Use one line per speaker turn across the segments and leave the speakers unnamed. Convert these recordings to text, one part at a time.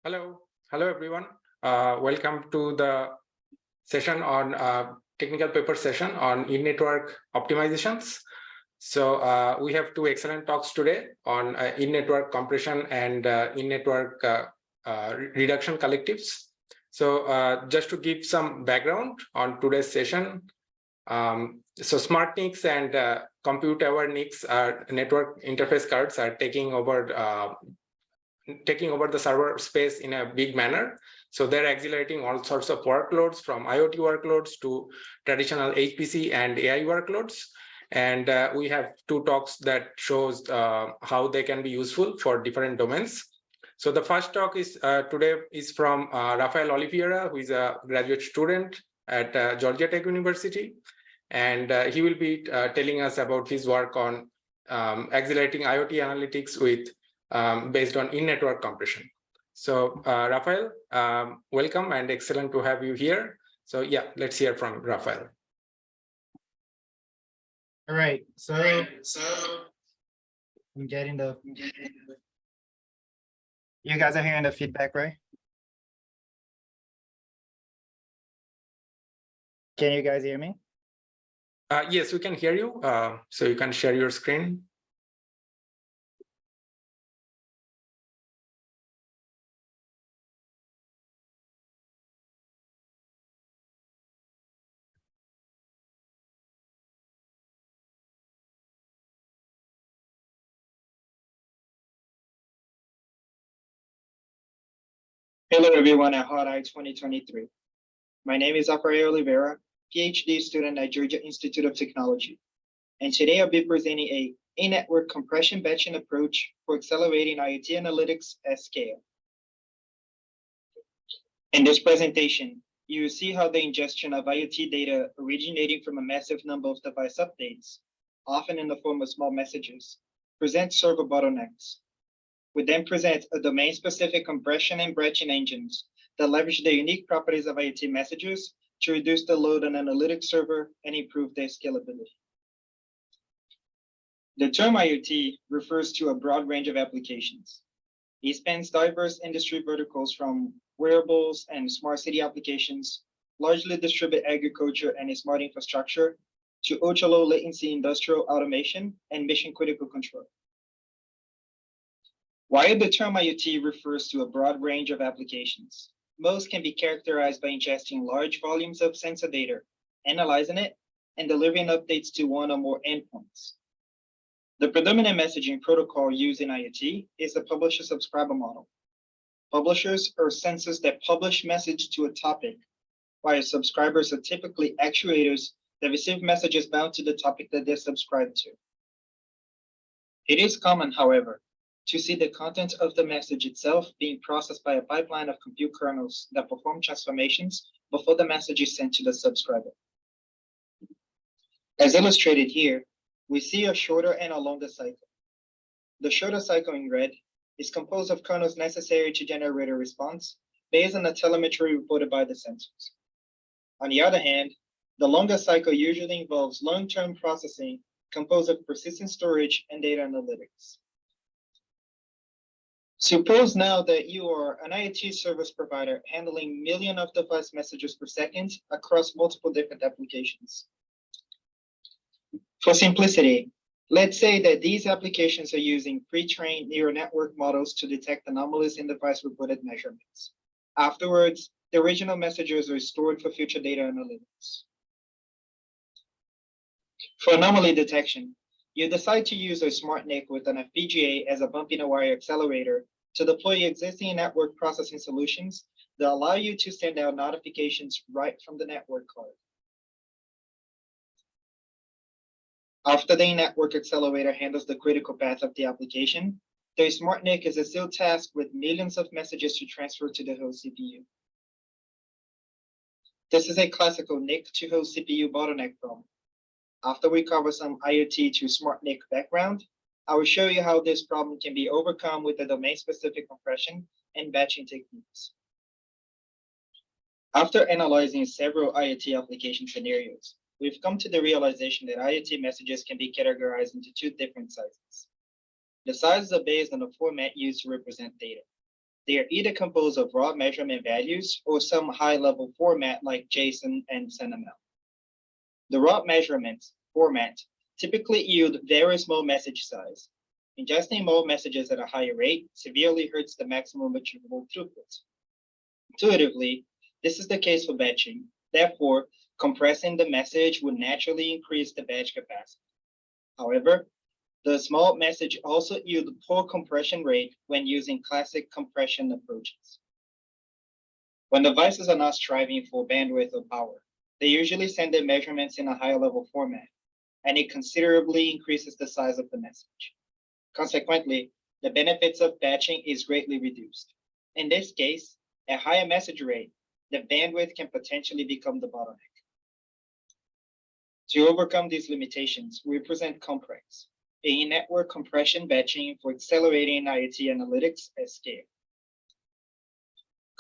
Hello everyone. Welcome to the session on technical paper session on in-network optimizations. So we have two excellent talks today on in-network compression and in-network reduction collectives. So just to give some background on today's session, so smart NICs and compute-aware NICs are network interface cards are taking over the server space in a big manner. So they're accelerating all sorts of workloads, from IoT workloads to traditional HPC and AI workloads. And we have two talks that shows how they can be useful for different domains. So the first talk is today is from Rafael Oliveira, who is a graduate student at Georgia Tech University. And he will be telling us about his work on accelerating IoT analytics with based on in-network compression. So Rafael, welcome and excellent to have you here. So yeah, let's hear from Rafael.
All right, so I'm getting the, you guys are hearing the feedback, right? Can you guys hear me?
Yes, we can hear you. So you can share your screen.
Hello everyone at HOTI 2023. My name is Rafael Oliveira, PhD student at Georgia Institute of Technology. And today I'll be presenting a in-network compression batching approach for accelerating IoT analytics at scale. In this presentation, you will see how the ingestion of IoT data originating from a massive number of device updates, often in the form of small messages, presents server bottlenecks. We then present a domain-specific compression and batching engines that leverage the unique properties of IoT messages to reduce the load on analytics server and improve their scalability. The term IoT refers to a broad range of applications. It spans diverse industry verticals from wearables and smart city applications, largely distributed agriculture and smart infrastructure, to ultra-low latency industrial automation and mission-critical control. While the term IoT refers to a broad range of applications, most can be characterized by ingesting large volumes of sensor data, analyzing it, and delivering updates to one or more endpoints. The predominant messaging protocol used in IoT is the publisher-subscriber model. Publishers are sensors that publish message to a topic, while subscribers are typically actuators that receive messages bound to the topic that they're subscribed to. It is common, however, to see the content of the message itself being processed by a pipeline of compute kernels that perform transformations before the message is sent to the subscriber. As illustrated here, we see a shorter and a longer cycle. The shorter cycle in red is composed of kernels necessary to generate a response based on the telemetry reported by the sensors. On the other hand, the longer cycle usually involves long-term processing composed of persistent storage and data analytics. Suppose now that you are an IoT service provider handling millions of device messages per second across multiple different applications. For simplicity, let's say that these applications are using pre-trained neural network models to detect anomalies in device reported measurements. Afterwards, the original messages are stored for future data analytics. For anomaly detection, you decide to use a smart NIC with an FPGA as a bump-in-a-wire accelerator to deploy existing network processing solutions that allow you to send out notifications right from the network card. After the network accelerator handles the critical path of the application, the smart NIC is still tasked with millions of messages to transfer to the host CPU. This is a classical NIC to host CPU bottleneck problem. After we cover some IoT to smart NIC background, I will show you how this problem can be overcome with the domain-specific compression and batching techniques. After analyzing several IoT application scenarios, we've come to the realization that IoT messages can be categorized into two different sizes. The sizes are based on the format used to represent data. They are either composed of raw measurement values or some high-level format like JSON and XML. The raw measurement format typically yield very small message size. Ingesting more messages at a higher rate severely hurts the maximum achievable throughput. Intuitively, this is the case for batching. Therefore, compressing the message would naturally increase the batch capacity. However, the small message also yield poor compression rate when using classic compression approaches. When devices are not striving for bandwidth or power, they usually send their measurements in a higher level format, and it considerably increases the size of the message. Consequently, the benefits of batching is greatly reduced. In this case, at higher message rate, the bandwidth can potentially become the bottleneck. To overcome these limitations, we present Comprex, a network compression batching for accelerating IoT analytics at scale.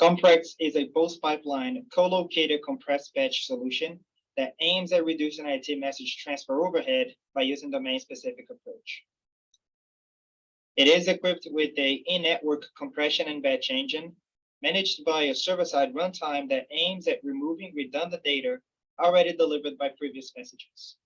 Comprex is a post-pipeline, co-located compressed batch solution that aims at reducing IoT message transfer overhead by using domain-specific approach. It is equipped with a in-network compression and batch engine managed by a server-side runtime that aims at removing redundant data already delivered by previous messages.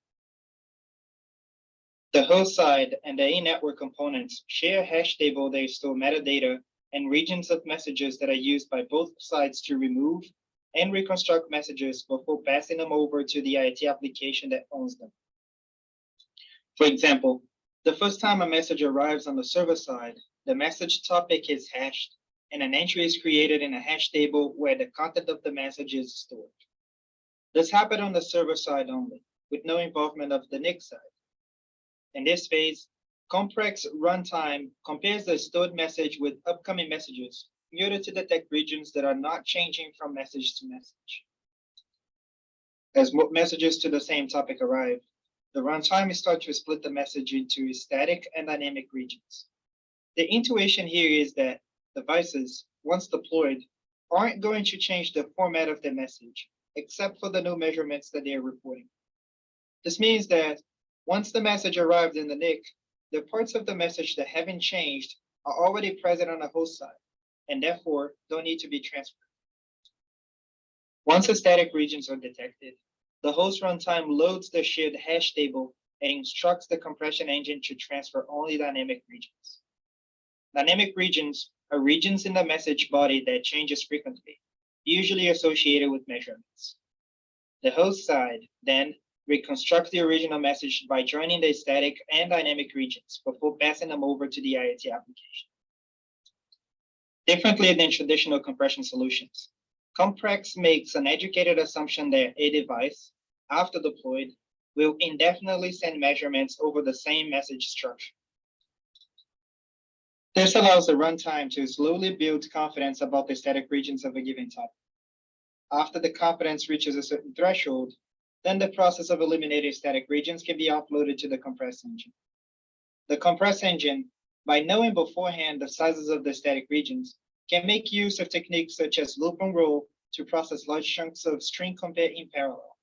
The host side and the in-network components share a hash table that store metadata and regions of messages that are used by both sides to remove and reconstruct messages before passing them over to the IoT application that owns them. For example, the first time a message arrives on the server side, the message topic is hashed and an entry is created in a hash table where the content of the message is stored. This happened on the server side only, with no involvement of the NIC side. In this phase, Comprex runtime compares the stored message with upcoming messages in order to detect regions that are not changing from message to message. As more messages to the same topic arrive, the runtime starts to split the message into static and dynamic regions. The intuition here is that devices, once deployed, aren't going to change the format of the message, except for the new measurements that they are reporting. This means that once the message arrived in the NIC, the parts of the message that haven't changed are already present on the host side, and therefore don't need to be transferred. Once the static regions are detected, the host runtime loads the shared hash table and instructs the compression engine to transfer only dynamic regions. Dynamic regions are regions in the message body that changes frequently, usually associated with measurements. The host side then reconstructs the original message by joining the static and dynamic regions before passing them over to the IoT application. Differently than traditional compression solutions, Comprex makes an educated assumption that a device, after deployed, will indefinitely send measurements over the same message structure. This allows the runtime to slowly build confidence about the static regions of a given topic. After the confidence reaches a certain threshold, then the process of eliminating static regions can be offloaded to the compress engine. The compress engine, by knowing beforehand the sizes of the static regions, can make use of techniques such as loop and roll to process large chunks of string compare in parallel.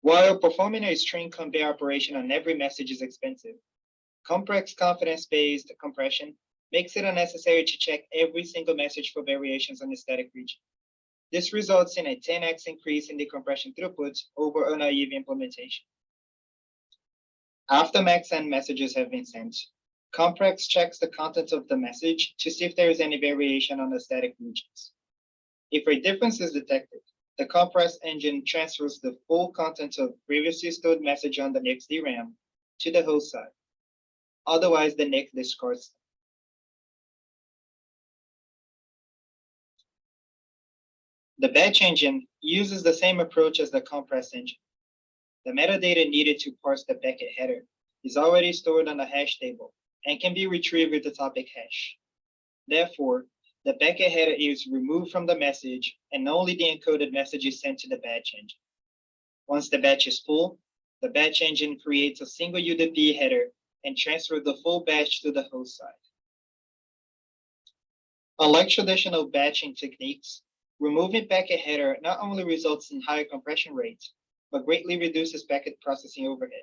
While performing a string compare operation on every message is expensive, Comprex confidence-based compression makes it unnecessary to check every single message for variations on the static region. This results in a 10x increase in the compression throughput over a naive implementation. After max end messages have been sent, Comprex checks the content of the message to see if there is any variation on the static regions. If a difference is detected, the compress engine transfers the full content of previously stored message on the NIC's DRAM to the host side. Otherwise, the NIC discards them. The batch engine uses the same approach as the compress engine. The metadata needed to parse the packet header is already stored on the hash table and can be retrieved with the topic hash. Therefore, the packet header is removed from the message and only the encoded message is sent to the batch engine. Once the batch is full, the batch engine creates a single UDP header and transfers the full batch to the host side. Unlike traditional batching techniques, removing packet header not only results in higher compression rates, but greatly reduces packet processing overhead.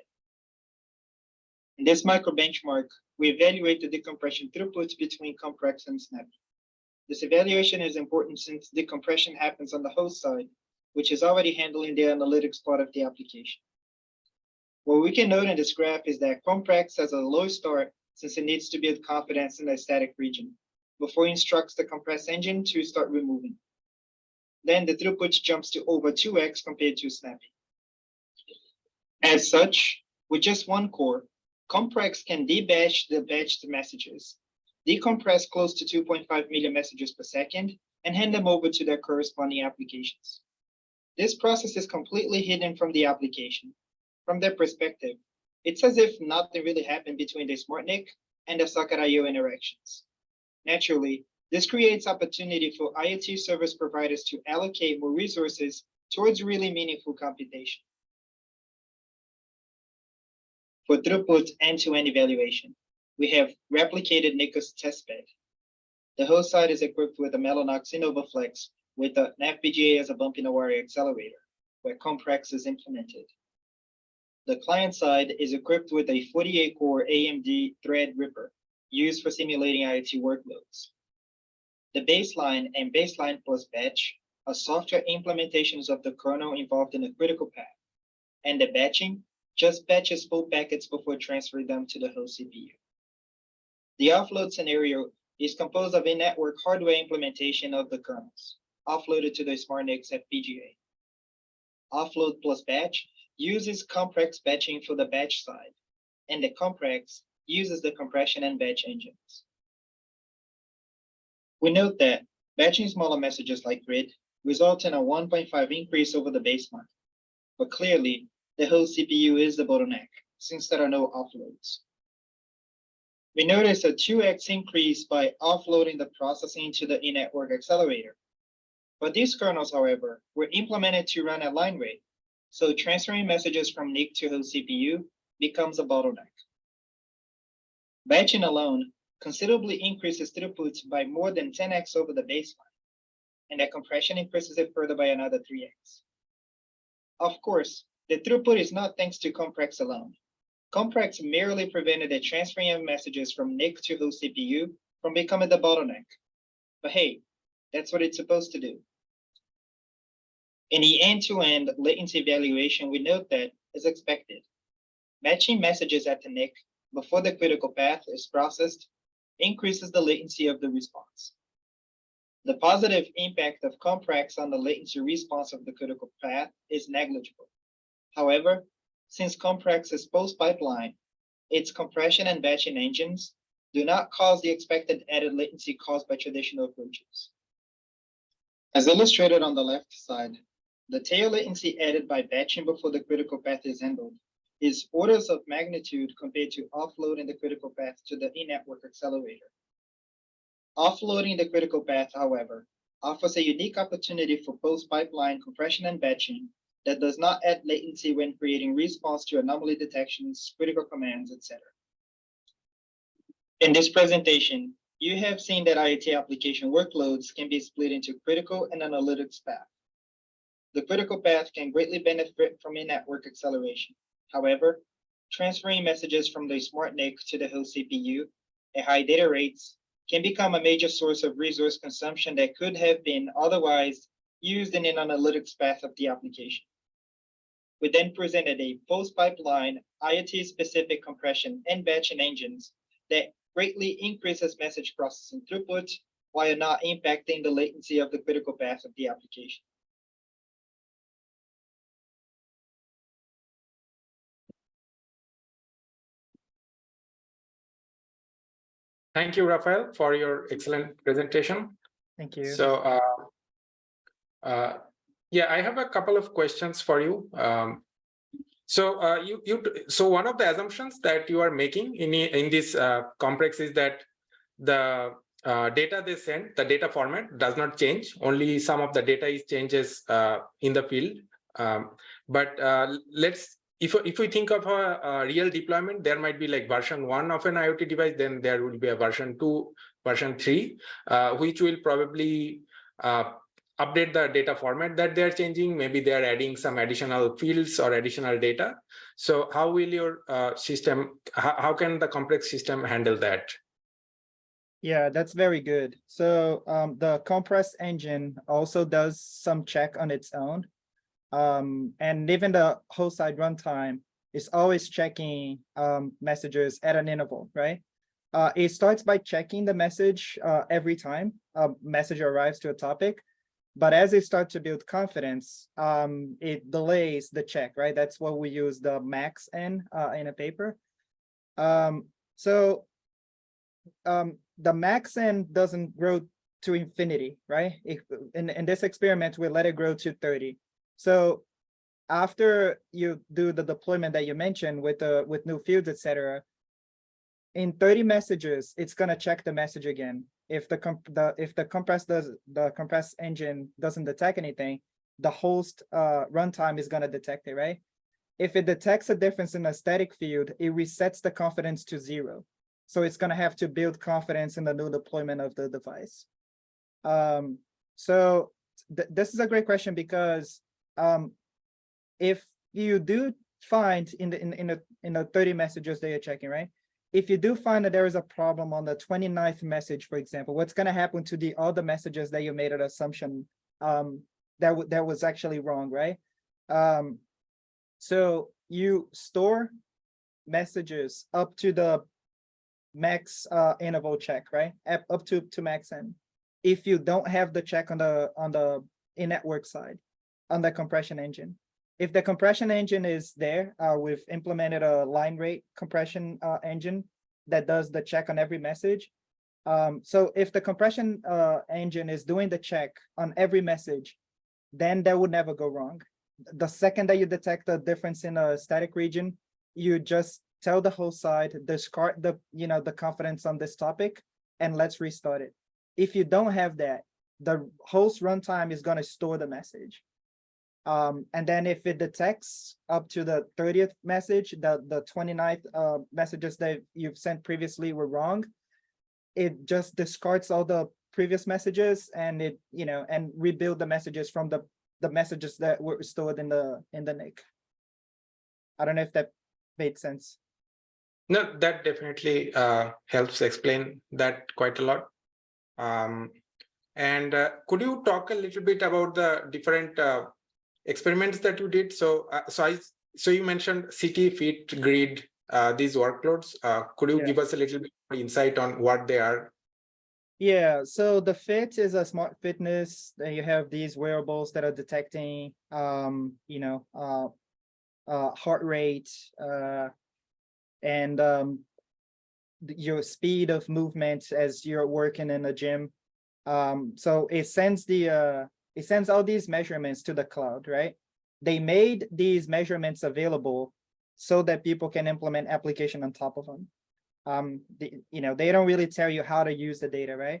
In this micro benchmark, we evaluate the decompression throughputs between Comprex and Snappy. This evaluation is important since decompression happens on the host side, which is already handling the analytics part of the application. What we can note in this graph is that Comprex has a low start since it needs to build confidence in the static region before it instructs the compress engine to start removing. Then the throughput jumps to over 2x compared to Snappy. As such, with just one core, Comprex can debatch the batched messages, decompress close to 2.5 million messages per second, and hand them over to their corresponding applications. This process is completely hidden from the application. From their perspective, it's as if nothing really happened between the SmartNIC and the socket I/O interactions. Naturally, this creates opportunity for IoT service providers to allocate more resources towards really meaningful computation. For throughput end-to-end evaluation, we have replicated NIC's testbed. The host side is equipped with a Mellanox InnovaFlex with an FPGA as a bump-in-a-wire accelerator, where Comprex is implemented. The client side is equipped with a 48-core AMD Threadripper used for simulating IoT workloads. The baseline and baseline plus batch are software implementations of the kernel involved in the critical path, and the batching just batches full packets before transferring them to the host CPU. The offload scenario is composed of a network hardware implementation of the kernels, offloaded to the SmartNIC's FPGA. Offload plus batch uses Comprex batching for the batch side, and the Comprex uses the compression and batch engines. We note that batching smaller messages like grid results in a 1.5 increase over the baseline, but clearly the host CPU is the bottleneck since there are no offloads. We notice a 2x increase by offloading the processing to the in-network accelerator. But these kernels, however, were implemented to run at line rate, so transferring messages from NIC to host CPU becomes a bottleneck. Batching alone considerably increases throughput by more than 10x over the baseline, and the compression increases it further by another 3x. Of course, the throughput is not thanks to Comprex alone. Comprex merely prevented the transferring of messages from NIC to host CPU from becoming the bottleneck. But hey, that's what it's supposed to do. In the end-to-end latency evaluation, we note that, as expected, matching messages at the NIC before the critical path is processed increases the latency of the response. The positive impact of Comprex on the latency response of the critical path is negligible. However, since Comprex is post-pipeline, its compression and batching engines do not cause the expected added latency caused by traditional approaches. As illustrated on the left side, the tail latency added by batching before the critical path is handled is orders of magnitude compared to offloading the critical path to the in-network accelerator. Offloading the critical path, however, offers a unique opportunity for post-pipeline compression and batching that does not add latency when creating response to anomaly detections, critical commands, etc. In this presentation, you have seen that IoT application workloads can be split into critical and analytics path. The critical path can greatly benefit from in-network acceleration. However, transferring messages from the SmartNIC to the host CPU at high data rates can become a major source of resource consumption that could have been otherwise used in an analytics path of the application. We then presented a post-pipeline IoT-specific compression and batching engines that greatly increases message processing throughput while not impacting the latency of the critical path of the application.
Thank you, Rafael, for your excellent presentation.
Thank you.
So, yeah, I have a couple of questions for you. So one of the assumptions that you are making in this complex is that the data they send, the data format does not change. Only some of the data is changes in the field. If we think of a real deployment, there might be like version 1 of an IoT device, then there will be a version 2, version 3, which will probably update the data format that they're changing. Maybe they're adding some additional fields or additional data. So how will your system, how can the complex system handle that?
Yeah, that's very good. So the compress engine also does some check on its own. And even the host side runtime is always checking messages at an interval, right? It starts by checking the message every time a message arrives to a topic. But as it starts to build confidence, it delays the check, right? That's what we use the max n in a paper. So the max n doesn't grow to infinity, right? In this experiment, we let it grow to 30. So after you do the deployment that you mentioned with new fields, etc., in 30 messages, it's gonna check the message again. If the compress engine doesn't detect anything, the host runtime is gonna detect it, right? If it detects a difference in a static field, it resets the confidence to 0. So it's gonna have to build confidence in the new deployment of the device. So this is a great question because if you do find in the 30 messages that you're checking, right? If you do find that there is a problem on the 29th message, for example, what's going to happen to the other messages that you made an assumption that was actually wrong, right? So you store messages up to the max interval check, right? Up to max n. If you don't have the check on the in-network side, on the compression engine. If the compression engine is there, we've implemented a line rate compression engine that does the check on every message. So if the compression engine is doing the check on every message, then that would never go wrong. The second that you detect a difference in a static region, you just tell the host side, discard the confidence on this topic, and let's restart it. If you don't have that, the host runtime is going to store the message. And then if it detects up to the 30th message, the 29th messages that you've sent previously were wrong, it just discards all the previous messages and and rebuild the messages from the messages that were stored in the NIC. I don't know if that made sense.
No, that definitely helps explain that quite a lot. And could you talk a little bit about the different experiments that you did? So you mentioned city, fit, grid, these workloads. Could you give us a little bit more insight on what they are?
Yeah, so the fit is a smart fitness. Then you have these wearables that are detecting heart rate and your speed of movement as you're working in a gym. So it sends all these measurements to the cloud, right? They made these measurements available so that people can implement application on top of them. They don't really tell you how to use the data, right?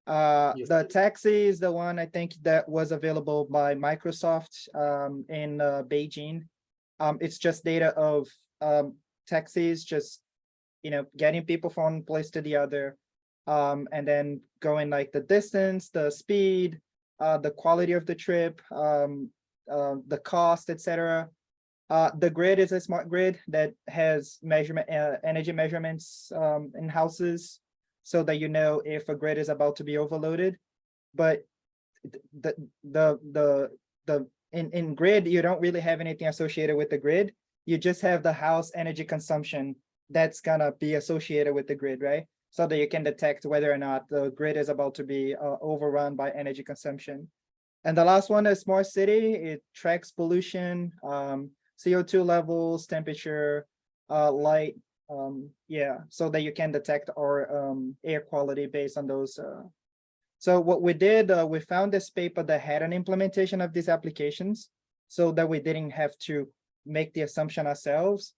Yes.
The taxi is the one I think that was available by Microsoft in Beijing. It's just data of taxis, just getting people from one place to the other, and then going like the distance, the speed, the quality of the trip, the cost, etc. The grid is a smart grid that has energy measurements in houses, so that if a grid is about to be overloaded. But in grid, you don't really have anything associated with the grid. You just have the house energy consumption that's gonna be associated with the grid, right? So that you can detect whether or not the grid is about to be overrun by energy consumption. And the last one is smart city. It tracks pollution, CO2 levels, temperature, light, so that you can detect our air quality based on those. So what we did, we found this paper that had an implementation of these applications so that we didn't have to make the assumption ourselves.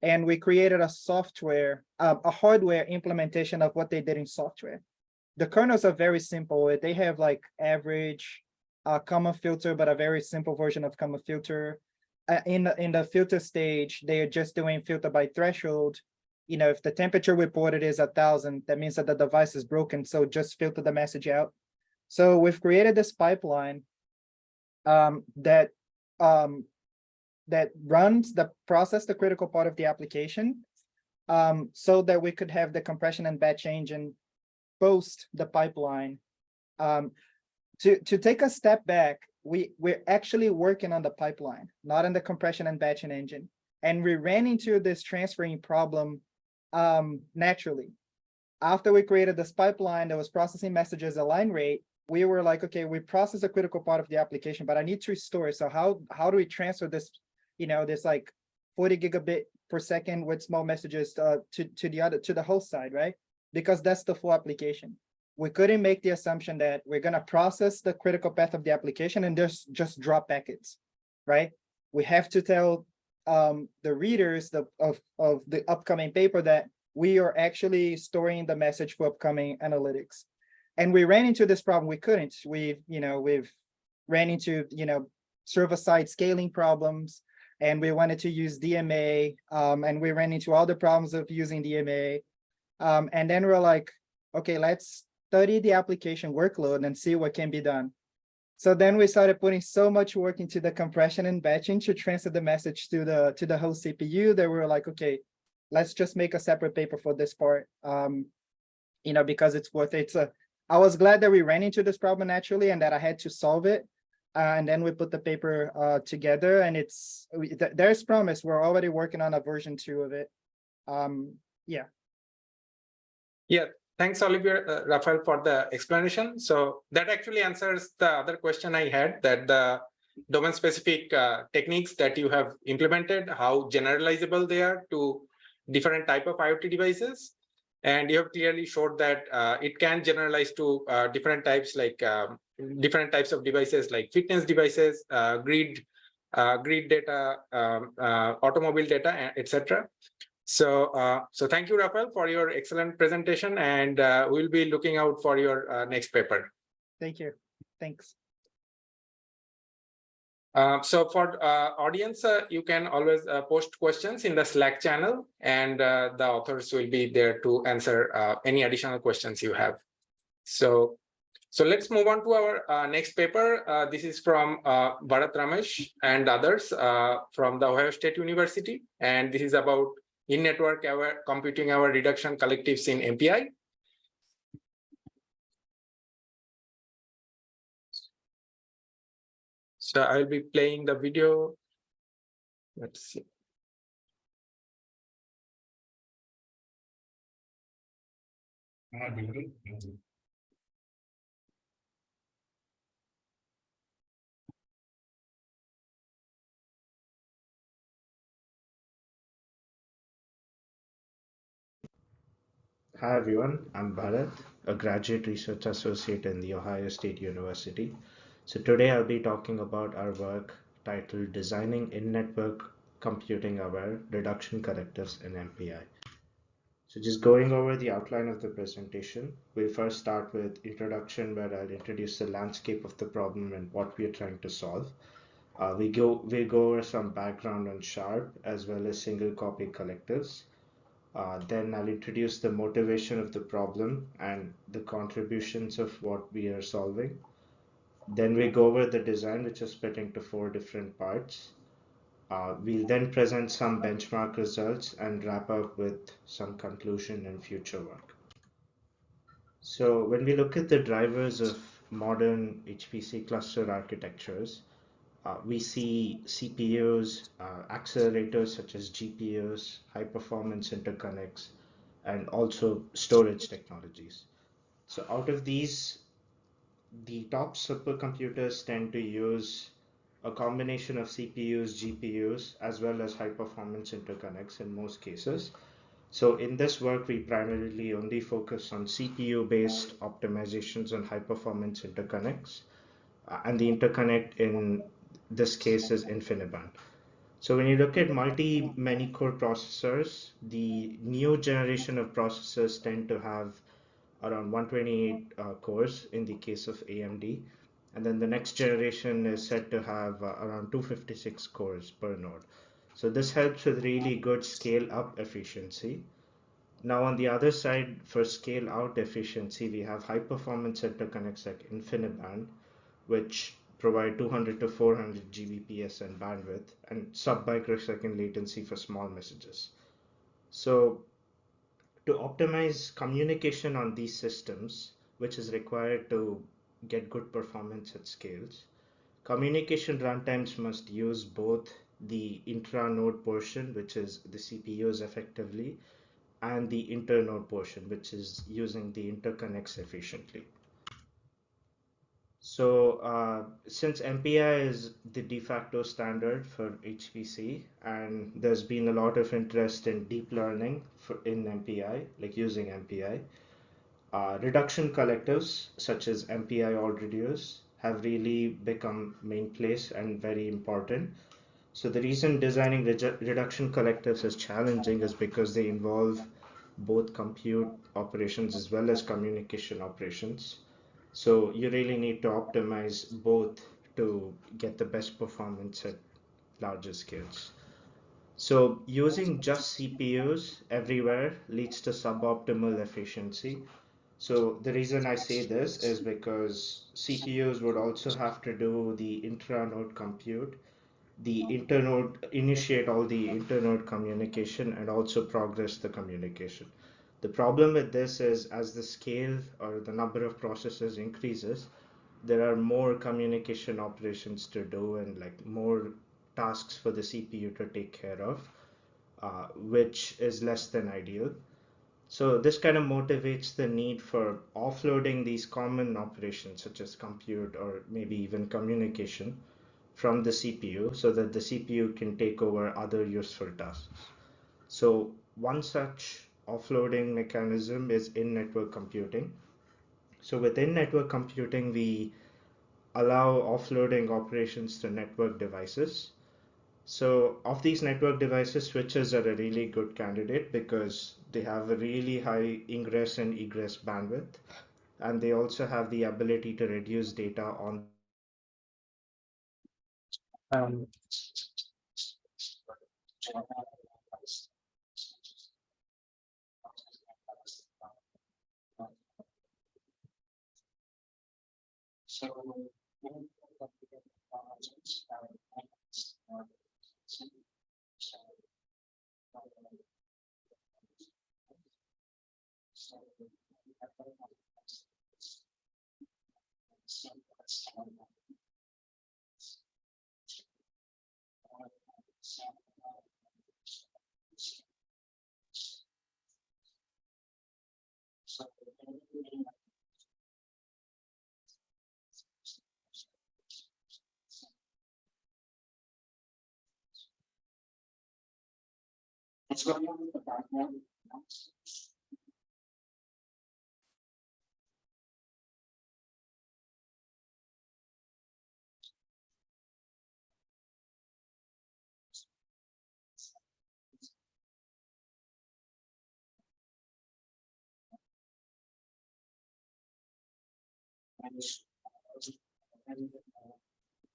And we created a hardware implementation of what they did in software. The kernels are very simple. They have like average, common filter, but a very simple version of common filter. In the filter stage, they are just doing filter by threshold. If the temperature reported is 1,000, that means that the device is broken. So just filter the message out. So we've created this pipeline that runs the critical part of the application, so that we could have the compression and batch engine post the pipeline. To take a step back, we're actually working on the pipeline, not on the compression and batching engine. And we ran into this transferring problem naturally. After we created this pipeline that was processing messages at line rate, we were like, okay, we process a critical part of the application, but I need to store it. So how do we transfer this, this like 40 gigabit per second with small messages to the host side, right? Because that's the full application. We couldn't make the assumption that we're going to process the critical path of the application and just drop packets, right? We have to tell the readers of the upcoming paper that we are actually storing the message for upcoming analytics. And we ran into this problem. We couldn't. We've ran into server-side scaling problems, and we wanted to use DMA, and we ran into all the problems of using DMA. And then we're like, okay, let's study the application workload and see what can be done. So then we started putting so much work into the compression and batching to transfer the message to the host CPU that we were like, okay, let's just make a separate paper for this part, because it's worth it. So I was glad that we ran into this problem naturally and that I had to solve it. And then we put the paper together, and there's promise. We're already working on a version 2 of it. Yeah.
Yeah, thanks, Oliveira, Rafael, for the explanation. So that actually answers the other question I had, that the domain-specific techniques that you have implemented, how generalizable they are to different type of IoT devices. And you have clearly showed that it can generalize to different types, like different types of devices, like fitness devices, grid data, automobile data, etc. So thank you, Rafael, for your excellent presentation, and we'll be looking out for your next paper.
Thank you. Thanks.
So for audience, you can always post questions in the Slack channel, and the authors will be there to answer any additional questions you have. So let's move on to our next paper. This is from Bharath, Ramesh, and others from the Ohio State University, and this is about in-network computing hour reduction collectives in MPI. So I'll be playing the video. Let's see.
Hi everyone, I'm Bharath, a graduate research associate in the Ohio State University. So today I'll be talking about our work titled Designing In-Network Computing Aware Reduction Collectives in MPI. So just going over the outline of the presentation, we'll first start with introduction, where I'll introduce the landscape of the problem and what we are trying to solve. We'll go over some background on SHARP as well as single copy collectives. Then I'll introduce the motivation of the problem and the contributions of what we are solving. Then we go over the design, which is split into 4 different parts. We'll then present some benchmark results and wrap up with some conclusion and future work. So when we look at the drivers of modern HPC cluster architectures, we see CPUs, accelerators such as GPUs, high performance interconnects, and also storage technologies. So out of these, the top supercomputers tend to use a combination of CPUs, GPUs, as well as high performance interconnects in most cases. So in this work, we primarily only focus on CPU-based optimizations on high performance interconnects, and the interconnect in this case is InfiniBand. So when you look at many core processors, the new generation of processors tend to have around 128 cores in the case of AMD. And then the next generation is said to have around 256 cores per node. So this helps with really good scale up efficiency. Now on the other side, for scale out efficiency, we have high performance interconnects like InfiniBand, which provide 200 to 400 Gbps in bandwidth and sub-microsecond latency for small messages. So to optimize communication on these systems, which is required to get good performance at scales, communication runtimes must use both the intra-node portion, which is the CPUs effectively, and the internode portion, which is using the interconnects efficiently. So since MPI is the de facto standard for HPC, and there's been a lot of interest in deep learning in MPI, like using MPI, reduction collectives such as MPI all reduce have really become main place and very important. So the reason designing reduction collectives is challenging is because they involve both compute operations as well as communication operations. So you really need to optimize both to get the best performance at larger scales. So using just CPUs everywhere leads to suboptimal efficiency. So the reason I say this is because CPUs would also have to do the intra-node compute, the internode, initiate all the internode communication, and also progress the communication. The problem with this is as the scale or the number of processes increases, there are more communication operations to do and like more tasks for the CPU to take care of, which is less than ideal. So this kind of motivates the need for offloading these common operations such as compute or maybe even communication from the CPU so that the CPU can take over other useful tasks. So one such offloading mechanism is in-network computing. So within network computing, we allow offloading operations to network devices. So of these network devices, switches are a really good candidate because they have a really high ingress and egress bandwidth, and they also have the ability to reduce data on.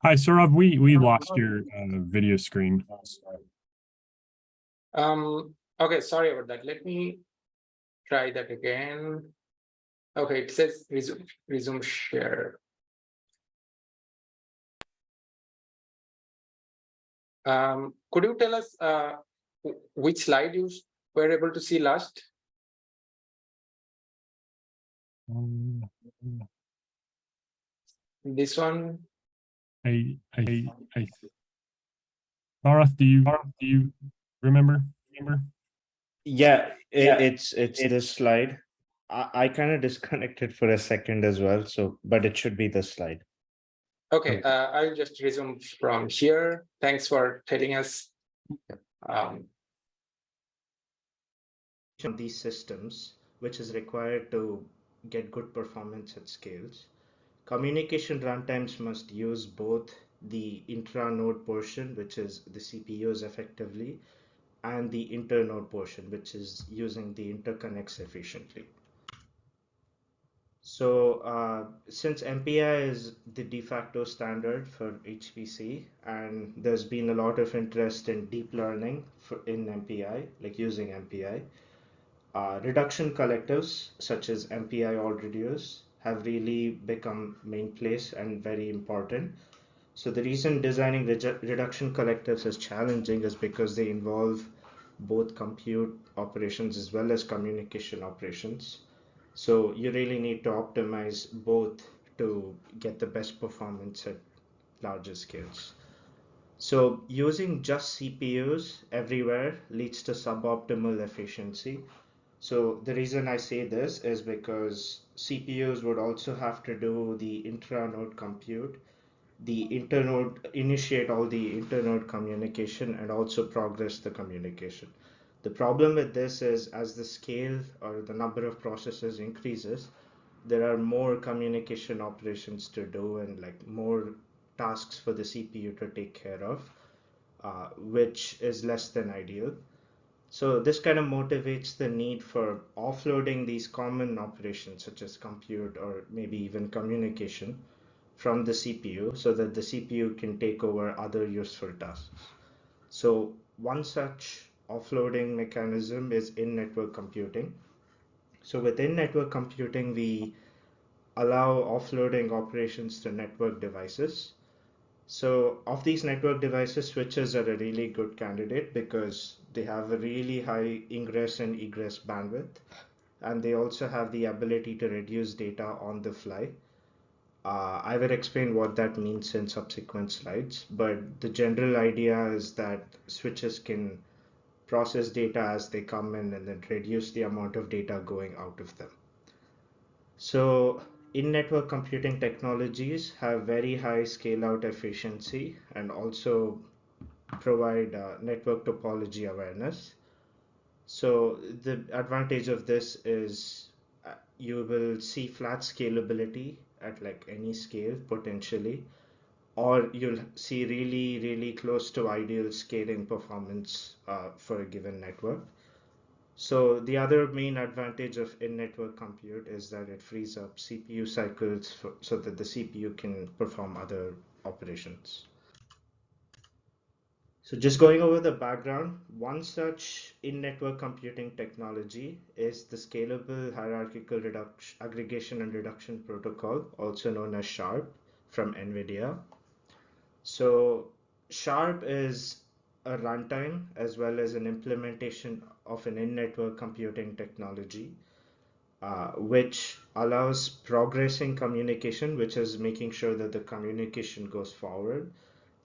Hi, Sourav, we lost your video screen.
Okay, sorry about that. Let me try that again. Okay, it says resume share. Could you tell us which slide you were able to see last? This one?
Bharath, do you remember?
Yeah, it's this slide. I kind of disconnected for a second as well, so but it should be this slide.
Okay, I'll just resume from here. Thanks for telling us.
These systems, which is required to get good performance at scales, communication runtimes must use both the intra-node portion, which is the CPUs effectively, and the internode portion, which is using the interconnects efficiently. So since MPI is the de facto standard for HPC, and there's been a lot of interest in deep learning in MPI, like using MPI, reduction collectives such as MPI all reduce have really become commonplace and very important. So the reason designing reduction collectives is challenging is because they involve both compute operations as well as communication operations. So you really need to optimize both to get the best performance at larger scales. So using just CPUs everywhere leads to suboptimal efficiency. So the reason I say this is because CPUs would also have to do the intranode compute, the internode, initiate all the internode communication, and also progress the communication. The problem with this is as the scale or the number of processes increases, there are more communication operations to do and like more tasks for the CPU to take care of, which is less than ideal. So this kind of motivates the need for offloading these common operations such as compute or maybe even communication from the CPU so that the CPU can take over other useful tasks. So one such offloading mechanism is in-network computing. So within network computing, we allow offloading operations to network devices. So of these network devices, switches are a really good candidate because they have a really high ingress and egress bandwidth, and they also have the ability to reduce data on the fly. I will explain what that means in subsequent slides, but the general idea is that switches can process data as they come in and then reduce the amount of data going out of them. So in-network computing technologies have very high scale-out efficiency and also provide network topology awareness. So the advantage of this is you will see flat scalability at like any scale potentially, or you'll see really, really close to ideal scaling performance for a given network. So the other main advantage of in-network compute is that it frees up CPU cycles so that the CPU can perform other operations. So just going over the background, one such in-network computing technology is the Scalable Hierarchical Aggregation and Reduction Protocol, also known as SHARP from NVIDIA. So SHARP is a runtime as well as an implementation of an in-network computing technology, which allows progressing communication, which is making sure that the communication goes forward,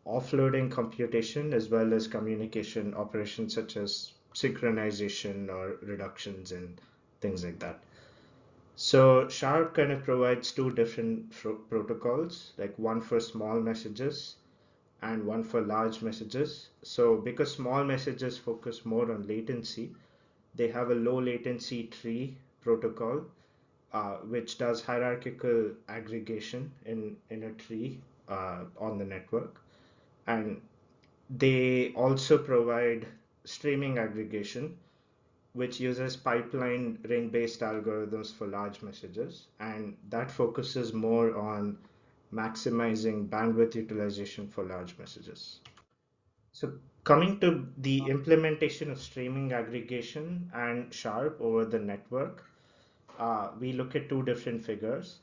offloading computation, as well as communication operations such as synchronization or reductions and things like that. So SHARP kind of provides two different protocols, like one for small messages and one for large messages. So because small messages focus more on latency, they have a low latency tree protocol, which does hierarchical aggregation in a tree on the network. And they also provide streaming aggregation, which uses pipeline ring-based algorithms for large messages. And that focuses more on maximizing bandwidth utilization for large messages. So coming to the implementation of streaming aggregation and SHARP over the network, we look at two different figures.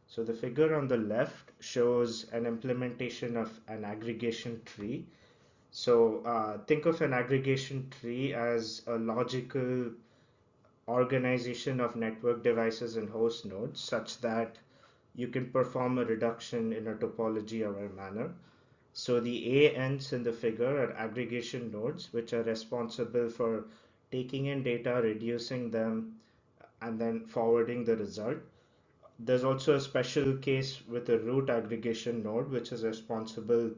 So the figure on the left shows an implementation of an aggregation tree. So think of an aggregation tree as a logical organization of network devices and host nodes such that you can perform a reduction in a topology-aware manner. So the A ends in the figure are aggregation nodes, which are responsible for taking in data, reducing them, and then forwarding the result. There's also a special case with a root aggregation node, which is responsible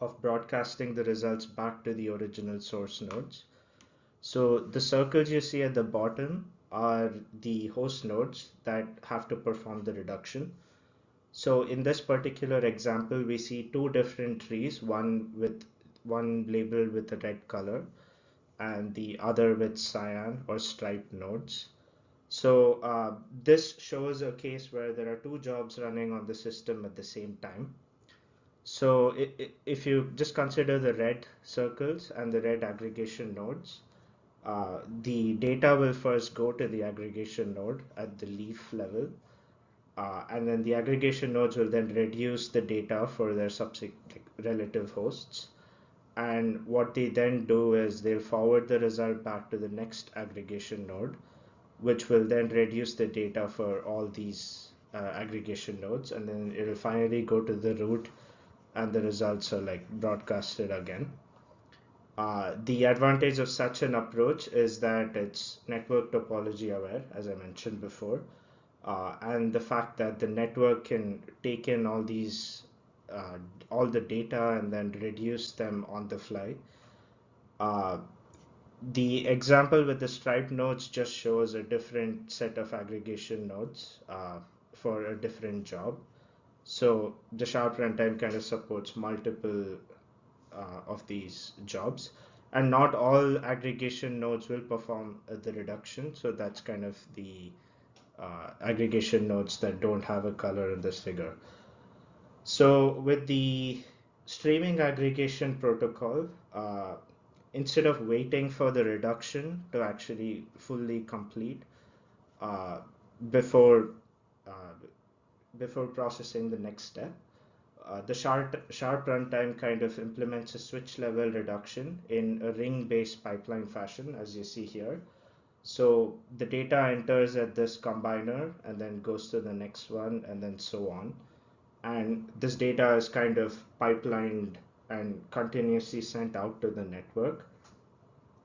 of broadcasting the results back to the original source nodes. So the circles you see at the bottom are the host nodes that have to perform the reduction. So in this particular example, we see two different trees, one labeled with a red color and the other with cyan or striped nodes. So this shows a case where there are two jobs running on the system at the same time. So if you just consider the red circles and the red aggregation nodes, the data will first go to the aggregation node at the leaf level. And then the aggregation nodes will then reduce the data for their subsequent relative hosts. And what they then do is they'll forward the result back to the next aggregation node, which will then reduce the data for all these aggregation nodes. And then it will finally go to the root and the results are like broadcasted again. The advantage of such an approach is that it's network topology aware, as I mentioned before, and the fact that the network can take in all these, all the data and then reduce them on the fly. The example with the striped nodes just shows a different set of aggregation nodes for a different job. So the sharp runtime kind of supports multiple of these jobs, and not all aggregation nodes will perform the reduction. So that's kind of the aggregation nodes that don't have a color in this figure. So with the streaming aggregation protocol, instead of waiting for the reduction to actually fully complete before processing the next step, the sharp runtime kind of implements a switch level reduction in a ring-based pipeline fashion, as you see here. So the data enters at this combiner and then goes to the next one and then so on. And this data is kind of pipelined and continuously sent out to the network.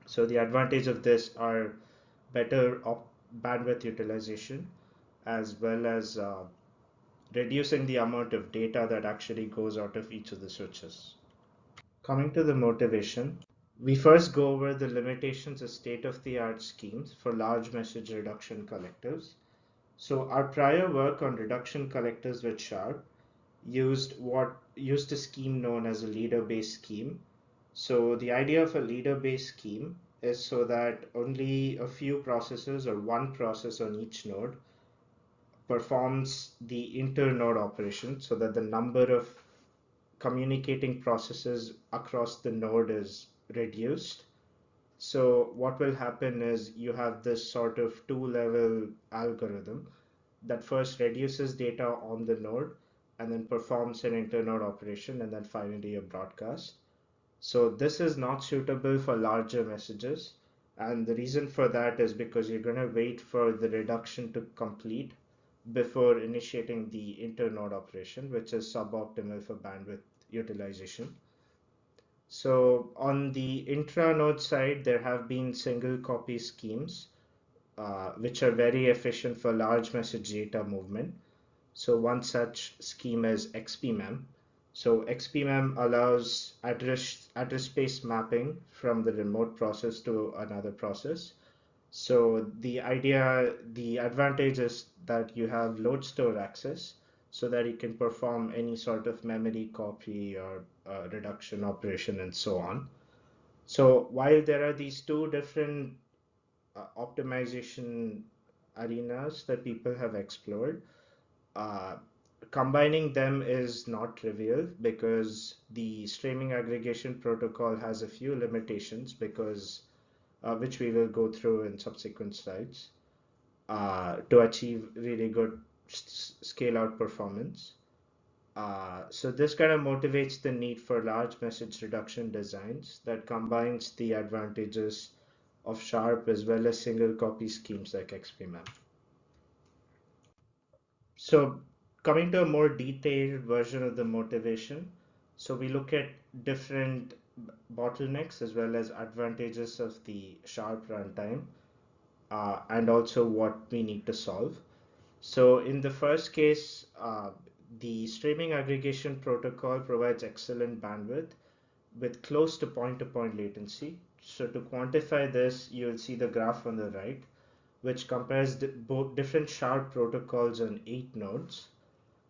So the advantage of this are better bandwidth utilization, as well as reducing the amount of data that actually goes out of each of the switches. Coming to the motivation, we first go over the limitations of state-of-the-art schemes for large message reduction collectives. So our prior work on reduction collectives with Sharp used a scheme known as a leader-based scheme. So the idea of a leader-based scheme is so that only a few processes or one process on each node performs the inter-node operation, so that the number of communicating processes across the node is reduced. So what will happen is you have this sort of two-level algorithm that first reduces data on the node and then performs an inter-node operation and then finally a broadcast. So this is not suitable for larger messages, and the reason for that is because you're going to wait for the reduction to complete before initiating the inter-node operation, which is suboptimal for bandwidth utilization. So on the intra-node side, there have been single copy schemes, which are very efficient for large message data movement. So one such scheme is XPMEM. So XPMEM allows address space mapping from the remote process to another process. So the advantage is that you have load store access so that you can perform any sort of memory copy or reduction operation and so on. So while there are these two different optimization arenas that people have explored, combining them is not trivial because the streaming aggregation protocol has a few limitations because which we will go through in subsequent slides to achieve really good scale out performance. So this kind of motivates the need for large message reduction designs that combines the advantages of Sharp as well as single copy schemes like XPMEM. So coming to a more detailed version of the motivation, so we look at different bottlenecks as well as advantages of the Sharp runtime and also what we need to solve. So in the first case, the streaming aggregation protocol provides excellent bandwidth with close to point-to-point latency. So to quantify this, you'll see the graph on the right, which compares both different Sharp protocols on 8 nodes.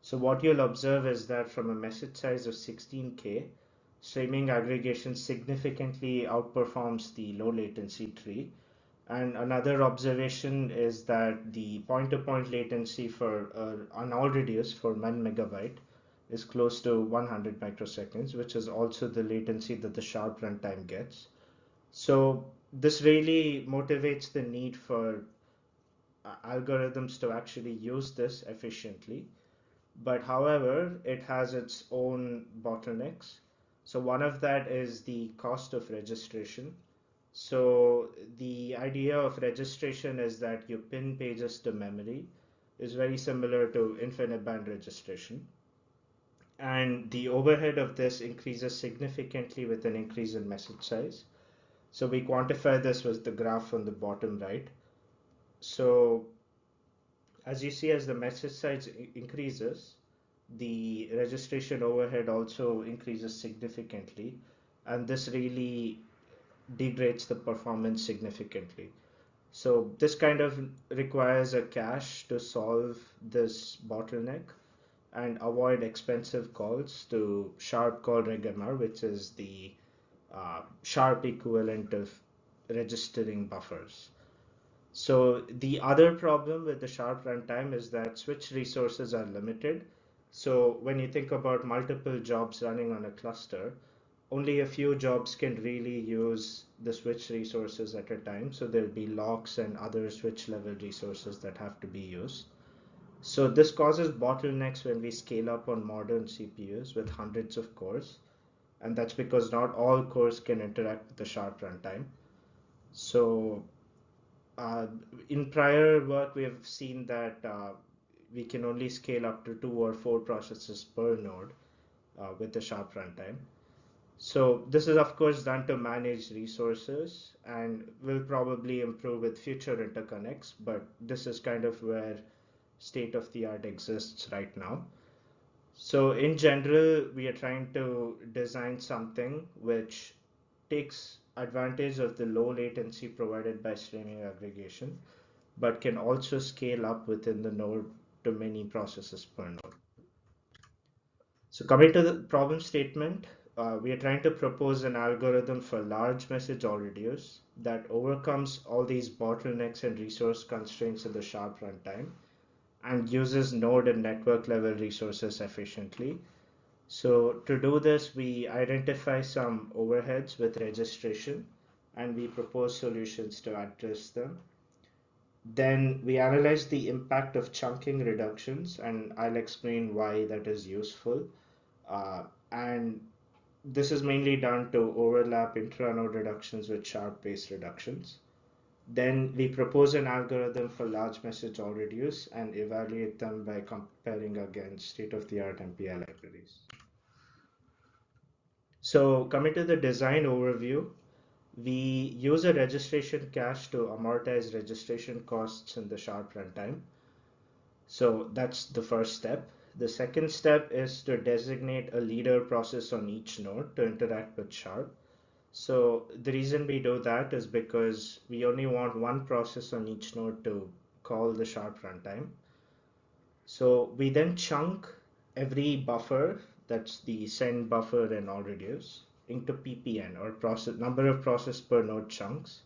So what you'll observe is that from a message size of 16K, streaming aggregation significantly outperforms the low latency tree. And another observation is that the point-to-point latency for null reduce for 1 megabyte is close to 100 microseconds, which is also the latency that the Sharp runtime gets. So this really motivates the need for algorithms to actually use this efficiently. But however, it has its own bottlenecks. So one of that is the cost of registration. So the idea of registration is that you pin pages to memory is very similar to InfiniBand registration. And the overhead of this increases significantly with an increase in message size. So we quantify this with the graph on the bottom right. So as you see, as the message size increases, the registration overhead also increases significantly, and this really degrades the performance significantly. So this kind of requires a cache to solve this bottleneck and avoid expensive calls to sharp call regmr, which is the sharp equivalent of registering buffers. So the other problem with the sharp runtime is that switch resources are limited. So when you think about multiple jobs running on a cluster, only a few jobs can really use the switch resources at a time. So there'll be locks and other switch level resources that have to be used. So this causes bottlenecks when we scale up on modern CPUs with hundreds of cores. And that's because not all cores can interact with the sharp runtime. So in prior work, we have seen that we can only scale up to 2 or 4 processes per node with the sharp runtime. So this is of course done to manage resources and will probably improve with future interconnects, but this is kind of where state of the art exists right now. So in general, we are trying to design something which takes advantage of the low latency provided by streaming aggregation, but can also scale up within the node to many processes per node. So coming to the problem statement, we are trying to propose an algorithm for large message reduce that overcomes all these bottlenecks and resource constraints of the sharp runtime and uses node and network level resources efficiently. So to do this, we identify some overheads with registration and we propose solutions to address them. Then we analyze the impact of chunking reductions, and I'll explain why that is useful. And this is mainly done to overlap intranode reductions with sharp-based reductions. Then we propose an algorithm for large message reduce and evaluate them by comparing against state-of-the-art MPI libraries. So coming to the design overview, we use a registration cache to amortize registration costs in the sharp runtime. So that's the first step. The second step is to designate a leader process on each node to interact with sharp. So the reason we do that is because we only want one process on each node to call the sharp runtime. So we then chunk every buffer, that's the send buffer and all reduce, into PPN or process number of process per node chunks.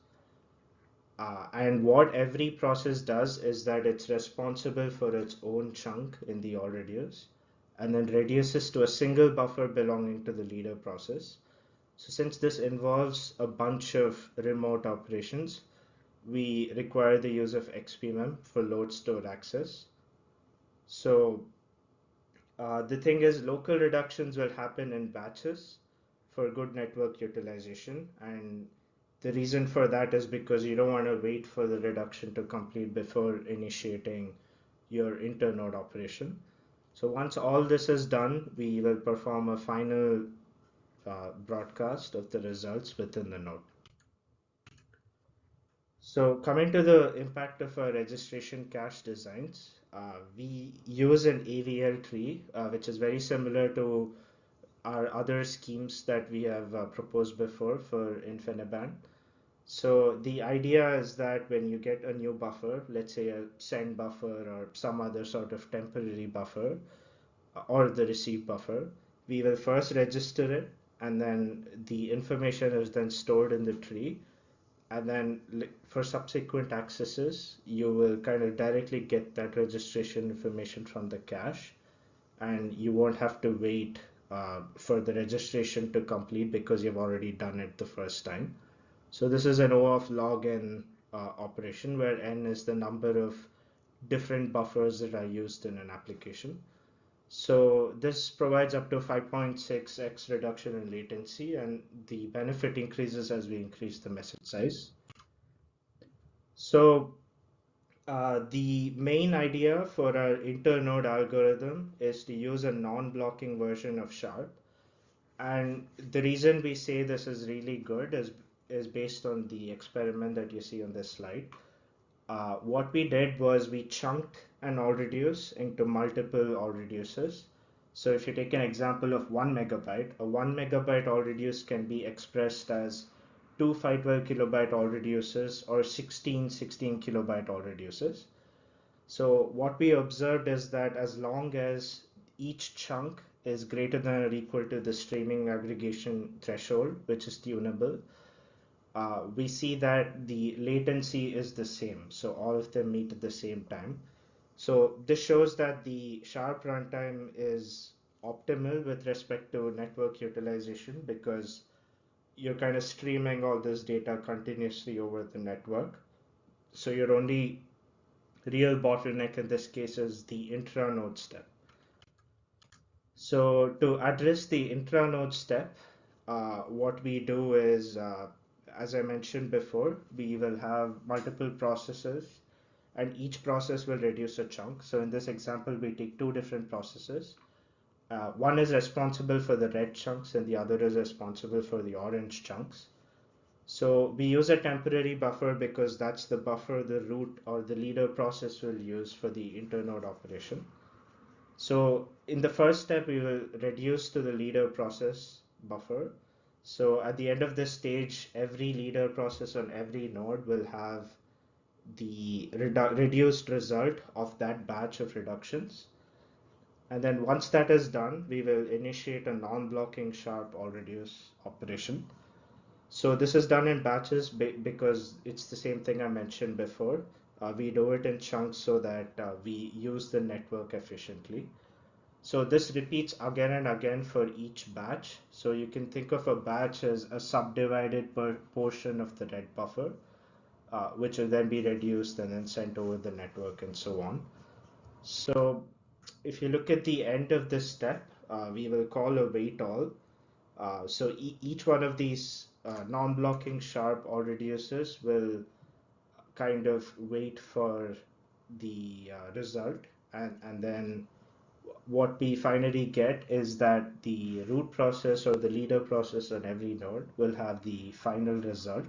And what every process does is that it's responsible for its own chunk in the all reduce and then reduces to a single buffer belonging to the leader process. So since this involves a bunch of remote operations, we require the use of XPMM for load store access. So the thing is, local reductions will happen in batches for good network utilization. And the reason for that is because you don't want to wait for the reduction to complete before initiating your internode operation. So once all this is done, we will perform a final broadcast of the results within the node. So coming to the impact of our registration cache designs, we use an AVL tree, which is very similar to our other schemes that we have proposed before for InfiniBand. So the idea is that when you get a new buffer, let's say a send buffer or some other sort of temporary buffer, or the receive buffer, we will first register it, and then the information is then stored in the tree. And then for subsequent accesses, you will kind of directly get that registration information from the cache, and you won't have to wait for the registration to complete because you've already done it the first time. So this is an O of log n operation, where n is the number of different buffers that are used in an application. So this provides up to 5.6x reduction in latency, and the benefit increases as we increase the message size. So the main idea for our internode algorithm is to use a non-blocking version of sharp. And the reason we say this is really good is based on the experiment that you see on this slide. What we did was we chunked an all reduce into multiple all reduces. So if you take an example of 1 megabyte, a 1 megabyte all reduce can be expressed as 2 512 kilobyte all reduces or 16 kilobyte all reduces. So what we observed is that as long as each chunk is greater than or equal to the streaming aggregation threshold, which is tunable, we see that the latency is the same. So all of them meet at the same time. So this shows that the sharp runtime is optimal with respect to network utilization, because you're kind of streaming all this data continuously over the network. So your only real bottleneck in this case is the intranode step. So to address the intranode step, what we do is, as I mentioned before, we will have multiple processes, and each process will reduce a chunk. So in this example, we take two different processes. One is responsible for the red chunks and the other is responsible for the orange chunks. So we use a temporary buffer because that's the buffer the root or the leader process will use for the internode operation. So in the first step, we will reduce to the leader process buffer. So at the end of this stage, every leader process on every node will have the reduced result of that batch of reductions. And then once that is done, we will initiate a non-blocking sharp all reduce operation. So this is done in batches because it's the same thing I mentioned before. We do it in chunks so that we use the network efficiently. So this repeats again and again for each batch. So you can think of a batch as a subdivided portion of the red buffer, which will then be reduced and then sent over the network and so on. So if you look at the end of this step, we will call a wait all. So each one of these non-blocking sharp all reducers will kind of wait for the result, and then what we finally get is that the root process or the leader process on every node will have the final result.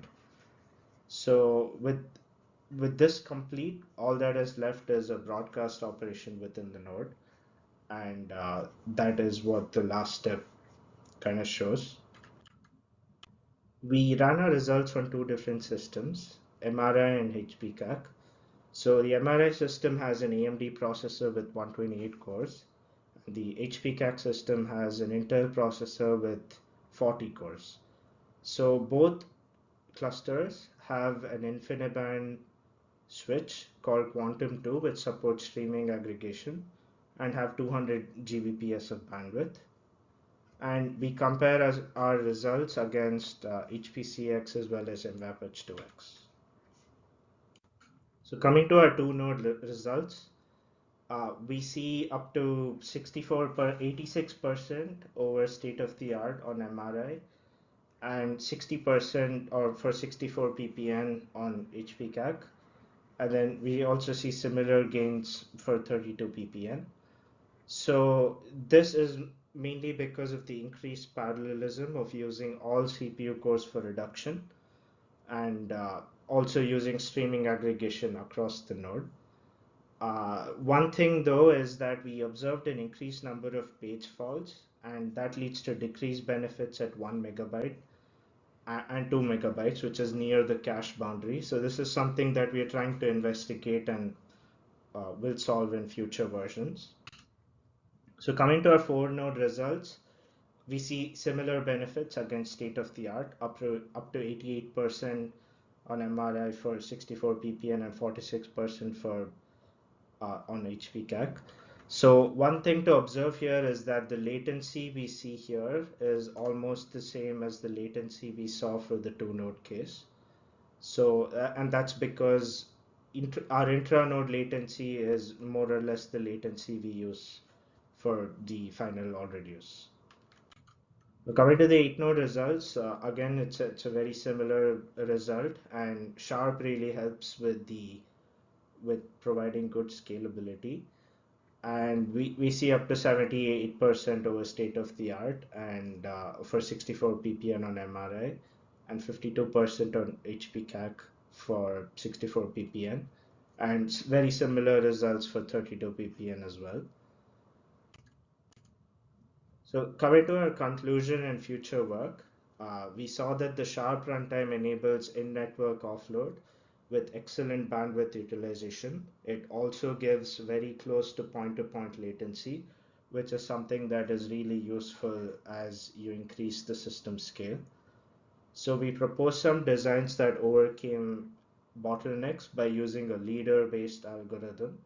So with this complete, all that is left is a broadcast operation within the node, and that is what the last step kind of shows. We ran our results on two different systems, MRI and HPCAC. So the MRI system has an AMD processor with 128 cores. The HPCAC system has an Intel processor with 40 cores. So both clusters have an InfiniBand switch called Quantum 2, which supports streaming aggregation and have 200 Gbps of bandwidth. And we compare our results against HPCX as well as MWAP H2X. So coming to our two node results, we see up to 86% over state of the art on MRI and 60% or for 64 ppn on HPCAC. And then we also see similar gains for 32 ppn. So this is mainly because of the increased parallelism of using all CPU cores for reduction and also using streaming aggregation across the node. One thing though is that we observed an increased number of page faults, and that leads to decreased benefits at 1 megabyte and 2 megabytes, which is near the cache boundary. So this is something that we are trying to investigate and will solve in future versions. So coming to our 4-node results, we see similar benefits against state of the art, up to 88% on MRI for 64 ppn and 46% for on HPCAC. So one thing to observe here is that the latency we see here is almost the same as the latency we saw for the 2-node case. So, and that's because our intra-node latency is more or less the latency we use for the final all reduce. Coming to the 8-node results, again, it's a very similar result, and Sharp really helps with providing good scalability. And we see up to 78% over state of the art, and for 64 ppn on MRI, and 52% on HPCAC for 64 ppn, and very similar results for 32 ppn as well. So coming to our conclusion and future work, we saw that the Sharp runtime enables in-network offload with excellent bandwidth utilization. It also gives very close to point-to-point latency, which is something that is really useful as you increase the system scale. So we proposed some designs that overcame bottlenecks by using a leader-based algorithm,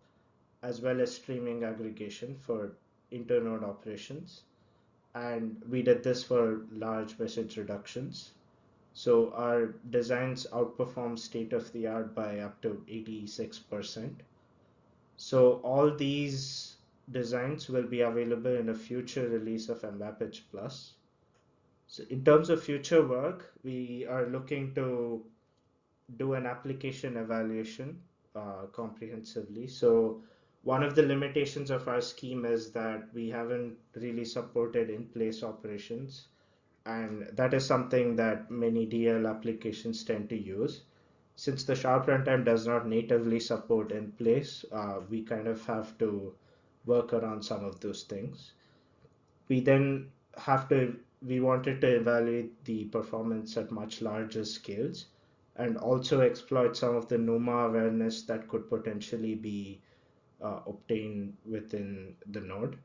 as well as streaming aggregation for internode operations. And we did this for large message reductions. So our designs outperform state of the art by up to 86%. So all these designs will be available in a future release of MVAPage Plus. So in terms of future work, we are looking to do an application evaluation comprehensively. So one of the limitations of our scheme is that we haven't really supported in-place operations, and that is something that many DL applications tend to use. Since the Sharp runtime does not natively support in-place, we kind of have to work around some of those things. We then we wanted to evaluate the performance at much larger scales, and also exploit some of the NUMA awareness that could potentially be obtained within the node.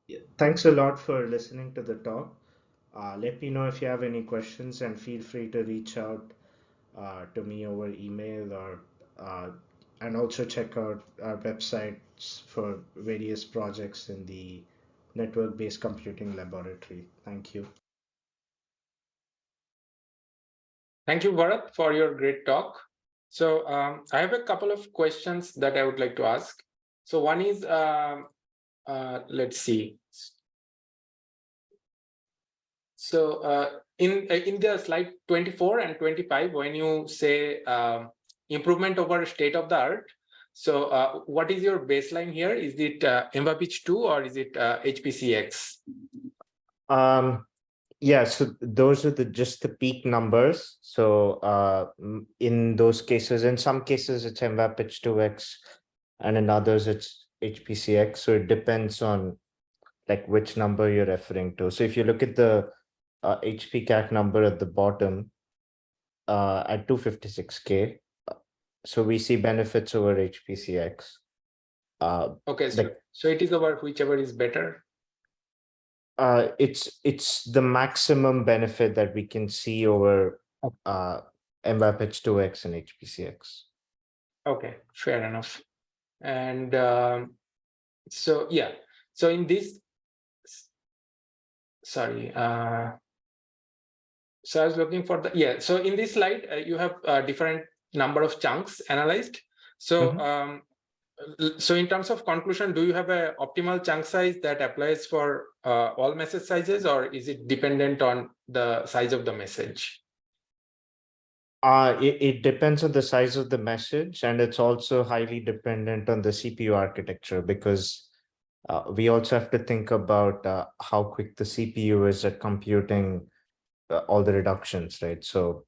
Yeah. Thanks a lot for listening to the talk. Let me know if you have any questions, and feel free to reach out to me over email, or and also check out our websites for various projects in the network-based computing laboratory. Thank you.
Thank you, Bharath, for your great talk. So I have a couple of questions that I would like to ask. So one is, let's see. So in the slide 24 and 25, when you say improvement over state of the art, so what is your baseline here? Is it MVAPage 2 or is it HPCX?
Yeah, so those are just the peak numbers. So in those cases, in some cases it's MVAPage 2x, and in others it's HPCX. So it depends on like which number you're referring to. So if you look at the HPCAC number at the bottom at 256K, so we see benefits over HPCX.
Okay, so it is over whichever is better.
It's the maximum benefit that we can see over MVAPage 2x and HPCX.
Okay, fair enough. And so yeah, so in this, sorry, so I was looking for the, so in this slide you have different number of chunks analyzed. So so in terms of conclusion, do you have a optimal chunk size that applies for all message sizes, or is it dependent on the size of the message?
It depends on the size of the message, and it's also highly dependent on the CPU architecture, because we also have to think about how quick the CPU is at computing all the reductions, right? So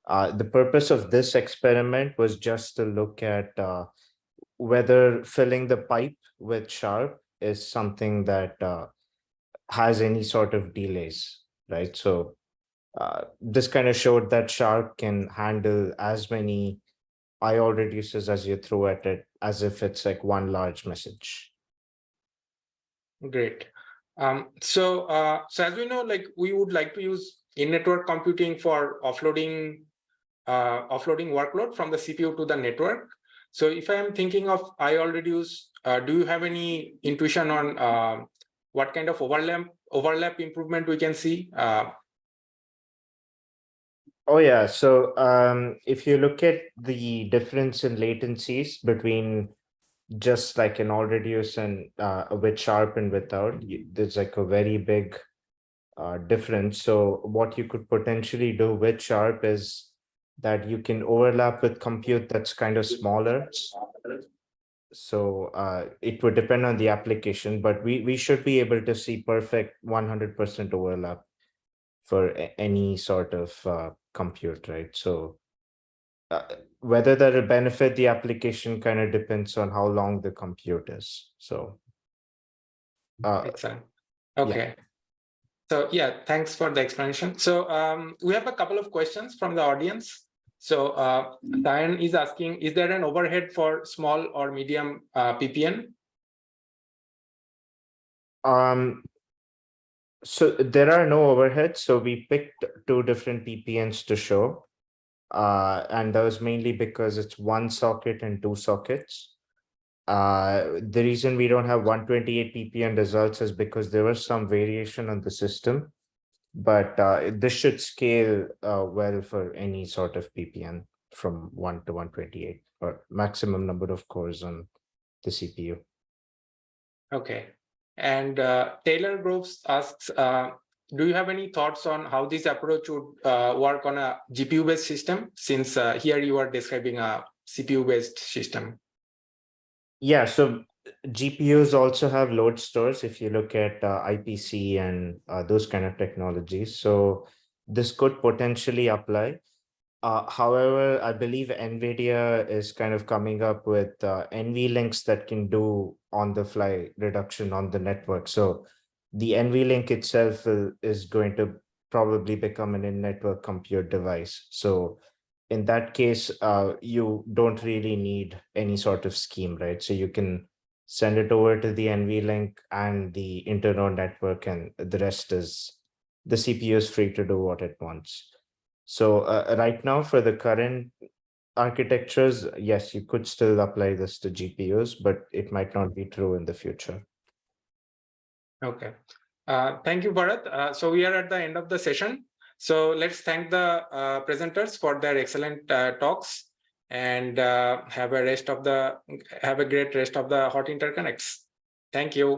the purpose of this experiment was just to look at whether filling the pipe with Sharp is something that has any sort of delays, right? So this kind of showed that Sharp can handle as many IO reducers as you throw at it, as if it's like one large message.
Great. So as we know, like we would like to use in-network computing for offloading workload from the CPU to the network. So if I am thinking of IO reduce, do you have any intuition on what kind of overlap improvement we can see?
Oh yeah, so if you look at the difference in latencies between just like an all reduce and with sharp and without, there's like a very big difference. So what you could potentially do with sharp is that you can overlap with compute that's kind of smaller. So it would depend on the application, but we should be able to see perfect 100% overlap for any sort of compute, right? So whether that will benefit the application kind of depends on how long the compute is. So
Excellent.
yeah.
Okay. So yeah, thanks for the explanation. So we have a couple of questions from the audience. So Diane is asking, is there an overhead for small or medium PPN?
So there are no overheads. So we picked two different PPNs to show. And that was mainly because it's one socket and two sockets. The reason we don't have 128 PPN results is because there was some variation on the system, but this should scale well for any sort of PPN from 1 to 128 or maximum number of cores on the CPU.
Okay. And Taylor Groves asks, do you have any thoughts on how this approach would work on a GPU-based system, since here you are describing a CPU-based system?
Yeah, so GPUs also have load stores if you look at IPC and those kind of technologies. So this could potentially apply. However, I believe NVIDIA is kind of coming up with NVLinks that can do on-the-fly reduction on the network. So the NVLink itself is going to probably become an in-network compute device. So in that case, you don't really need any sort of scheme, right? So you can send it over to the NVLink and the internal network, and the rest is the CPU is free to do what it wants. So right now for the current architectures, yes, you could still apply this to GPUs, but it might not be true in the future.
Okay. Thank you, Bharath. So we are at the end of the session. So let's thank the presenters for their excellent talks, and have a great rest of the hot interconnects. Thank you.